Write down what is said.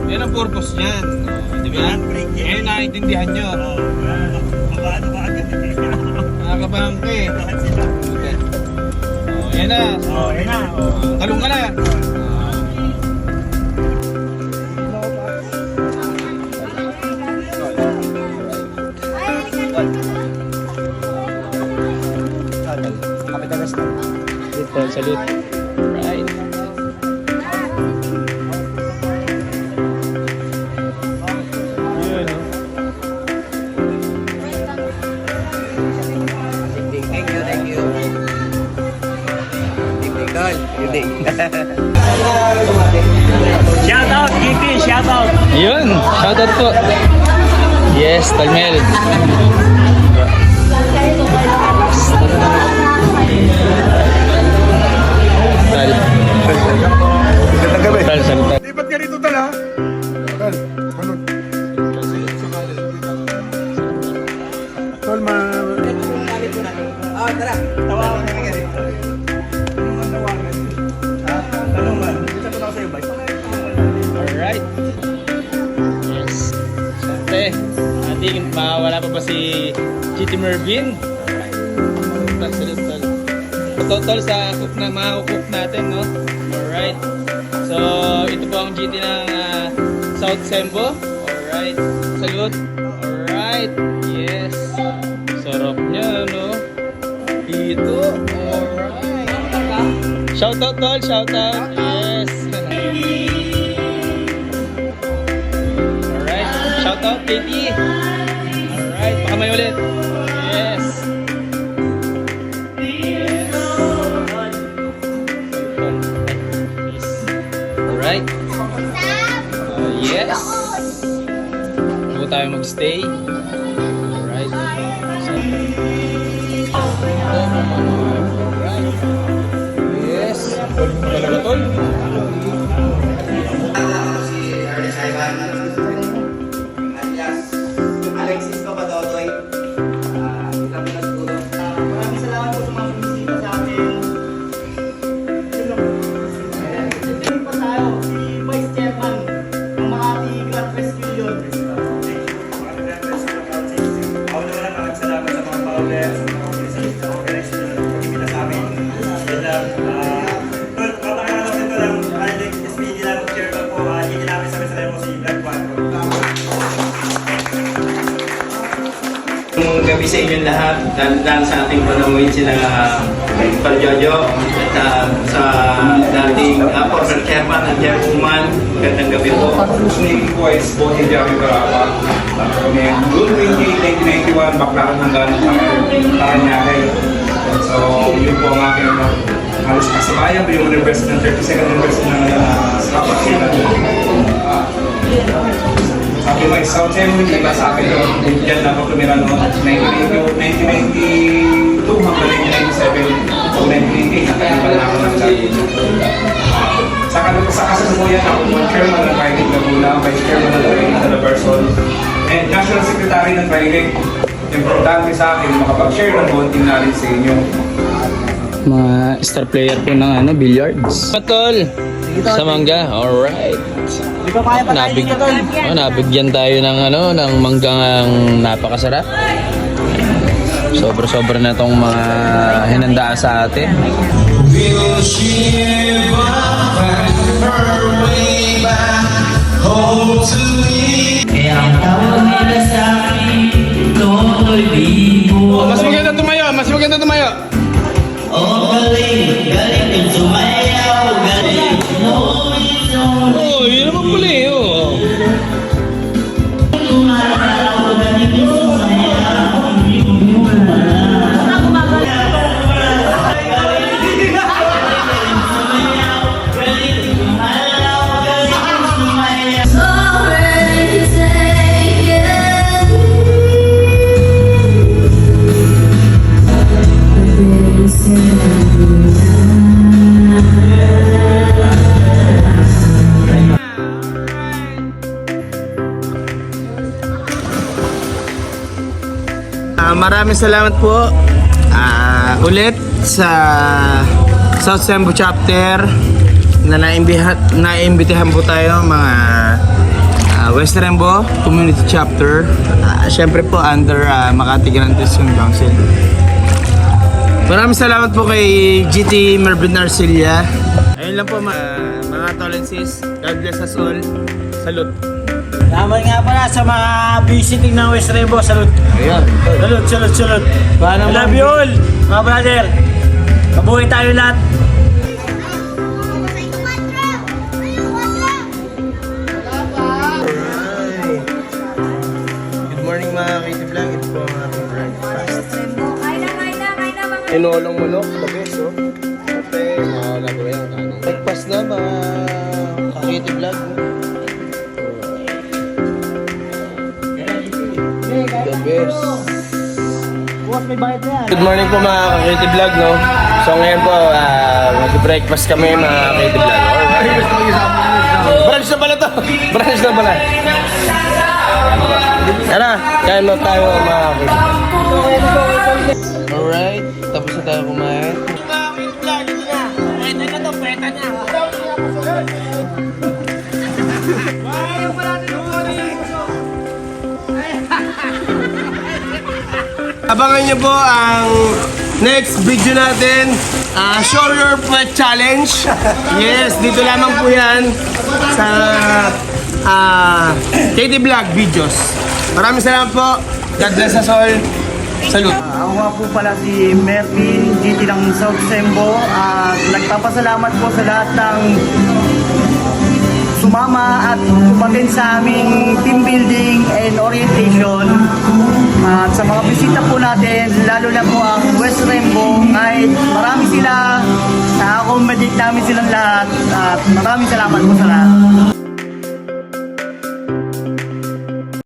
Yan ang purpose niyan. Di ba? Ngayon naiintindihan nyo. Paano ba agad? Nakakabangke. Okay. Yan na. Yan na. Talong ka na. Salute. Right. Yun. Thank you. Shout out, GP, shout out. Yun. Shoutout po. Yes, Talmel. Tal, salita. Ba't ganito tala? Tal, manod. Tol, Tara. Tawagan na nga rin. Alright. Yes. Siyempre, ating mawala pa ba si GT Mervin? Alright. Tol. Tol sa cook na mga cook natin, no? Alright. So, ito po ang GT ng South Sembo. Alright. Salute. Alright. Yes. Sarap niya, no? Dito. Alright. Shoutout, Tol. Shoutout. Yes. Alright. Shoutout, Katie. Alright. Baka may ulit. Yes. Alright. Yes. Bago tayo mag-stay. Alright. Alright. Yes. Talaga, Tol. Si Ernest Ivan. Alias Alexis Copadotoy. Ilang na siguro. Maraming salamat po sa mga bumisita sa atin. Yun po tayo, si Vice Chairman ng Makati Grand Rescue yun. Ako na wala salamat sa mga bawalers, sa mga organisasyon, sa organization na pag-ibita sa amin. Yun lang. Papakalala ko ito lang, Alex, SPD lang, chairman po, hindi namin sabi-sabi mo si Black 4. Ngayong gabi sa inyong lahat, dahil sa ating panamuhin sila Parjojo at sa dating former chairman at chairwoman. Magandang gabi po. name ko is Bote Jami Baraba. Noong 1991, baklaran hanggang Paranaque. So, yun po ang aking halos kasabayan, yung anniversary ng 32nd anniversary ng kapatiran. Sabi mo, South Sembo, iba sa akin doon. Diyan na ako tumira noon. 1992 hanggang 1997 o 1988, nakalipan na ako ng dati. Sa kasalukuyan ako, chairman ng Trilink Laguna, vice chairman ng Trilink Calabarzon, and national secretary ng Trilink. Importante sa akin, makapag-share ng konting knowledge sa inyo. Mga star player po ng billiards. Patol. Sa mangga. Alright. Nabigyan tayo ng ng manggang napakasarap. Sobra-sobra na tong mga hinandaan sa atin. Will she ever her way back home to me? Kaya ang tawag nila sa akin, Totoy Bibo. Mas maganda tumayo, mas maganda tumayo. Oh, galing, galing din sumayaw, galing, no, Oh, yun naman pala eh. Oh. kumaraw, galing din sumayaw, Maraming salamat po ulit sa South Sembo Chapter na naimbitahan po tayo mga West Rembo Community Chapter. Siyempre po under Makati Grand Tourism Council. Maraming salamat po kay GT Mervin Arcilla. Ayun lang po mga tolensis. God bless us all. Salute. Salamat nga pala sa mga visiting ng West Rembo. Salute. Ayan. Salute. I love you all, mga brother. Mabuhay tayo lahat. Good morning mga Katie Vlog. Ito po ang ating breakfast. Inolong manok, the best, oh. Okay, breakfast na mga Katie Vlog. The best. Good morning po mga Katie Vlog, no? So ngayon po, mag-breakfast kami mga Katie Vlog. Alright. Brunch na pala to! Brunch na pala. Tara, kain na tayo mga Katie Vlog. Alright, tapos na tayo kumain. Abangan niyo po ang next video natin, Show Your Pet Challenge. Yes, dito lamang po yan sa Katie Vlog videos. Maraming salamat po. God bless us all. Salute. Ako nga po pala si Mervin, GT ng South Sembo. Nagpapasalamat po sa lahat ng sumama at umaten sa aming team building and orientation. At sa mga bisita po natin, lalo na po ang West Rembo, kahit marami sila, na-accommodate namin silang lahat at maraming salamat po sa lahat.